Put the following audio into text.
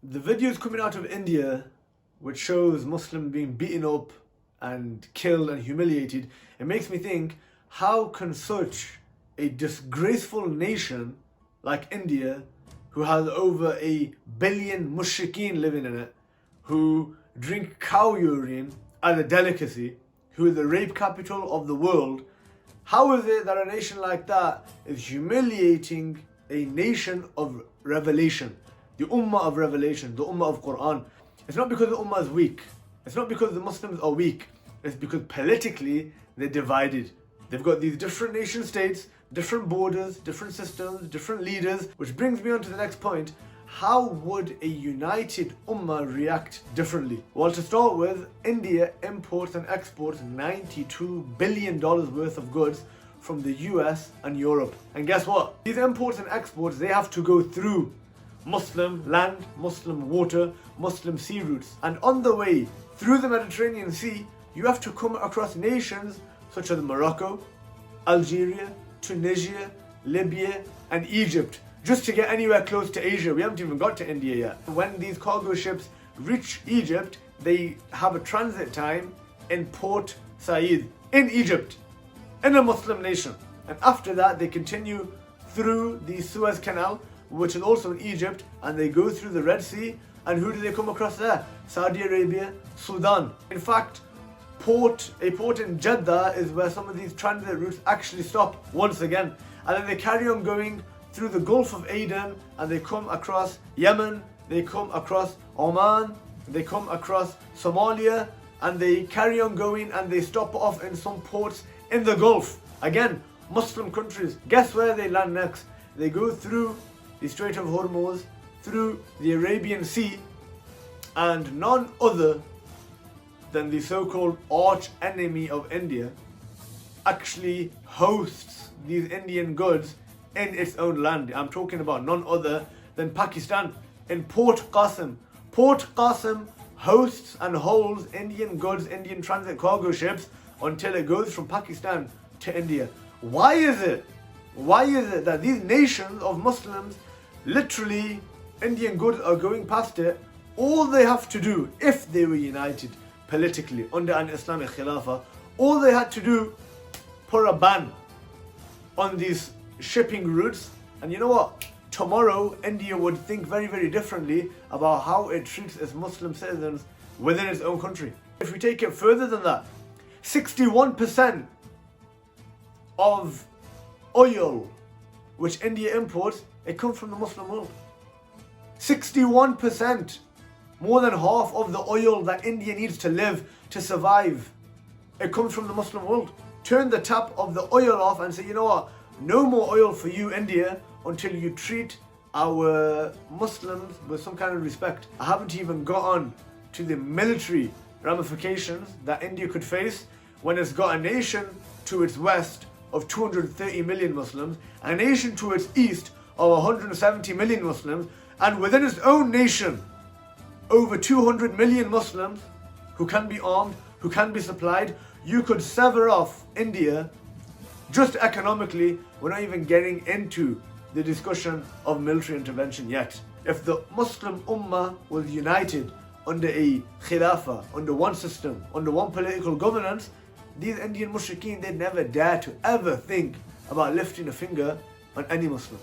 The videos coming out of India, which shows Muslims being beaten up and killed and humiliated, it makes me think, how can such a disgraceful nation like India, who has over 1 billion mushrikeen living in it, who drink cow urine as a delicacy, who is the rape capital of the world, how is it that a nation like that is humiliating a nation of revelation, the Ummah of revelation, the Ummah of Quran? It's not because the Ummah is weak. It's not because the Muslims are weak. It's because politically they're divided. They've got these different nation states, different borders, different systems, different leaders, which brings me on to the next point. How would a united Ummah react differently? Well, to start with, India imports and exports $92 billion worth of goods from the US and Europe. And guess what? These imports and exports, they have to go through Muslim land, Muslim water, Muslim sea routes. And on the way through the Mediterranean Sea, you have to come across nations such as Morocco, Algeria, Tunisia, Libya, and Egypt, just to get anywhere close to Asia. We haven't even got to India yet. When these cargo ships reach Egypt, they have a transit time in Port Said, in Egypt, in a Muslim nation. And after that, they continue through the Suez Canal, which is also in Egypt, and they go through the Red Sea. And who do they come across there? Saudi Arabia, Sudan. In fact, a port in Jeddah is where some of these transit routes actually stop once again. And then they carry on going through the Gulf of Aden, and they come across Yemen, they come across Oman, they come across Somalia, and they carry on going and they stop off in some ports in the Gulf. Again, Muslim countries. Guess where they land next? They go through the Strait of Hormuz, through the Arabian Sea, and none other than the so-called arch enemy of India actually hosts these Indian goods in its own land. I'm talking about none other than Pakistan. In Port Qasim. Port Qasim hosts and holds Indian goods, Indian transit cargo ships, until it goes from Pakistan to India. Why is it that these nations of Muslims, literally Indian goods are going past it? All they have to do, if they were united politically under an Islamic Khilafah, all they had to do, put a ban on these shipping routes, and you know what? Tomorrow, India would think very, very differently about how it treats its Muslim citizens within its own country. If we take it further than that, 61% of oil which India imports, it comes from the Muslim world. 61%, more than half of the oil that India needs to live, to survive, it comes from the Muslim world. Turn the tap of the oil off and say, you know what? No more oil for you, India, until you treat our Muslims with some kind of respect. I haven't even got on to the military ramifications that India could face when it's got a nation to its west of 230 million Muslims, a nation to its east of 170 million Muslims, and within its own nation, over 200 million Muslims who can be armed, who can be supplied. You could sever off India just economically. We're not even getting into the discussion of military intervention yet. If the Muslim Ummah was united under a Khilafah, under one system, under one political governance, these Indian mushrikeen, they'd never dare to ever think about lifting a finger on any Muslim.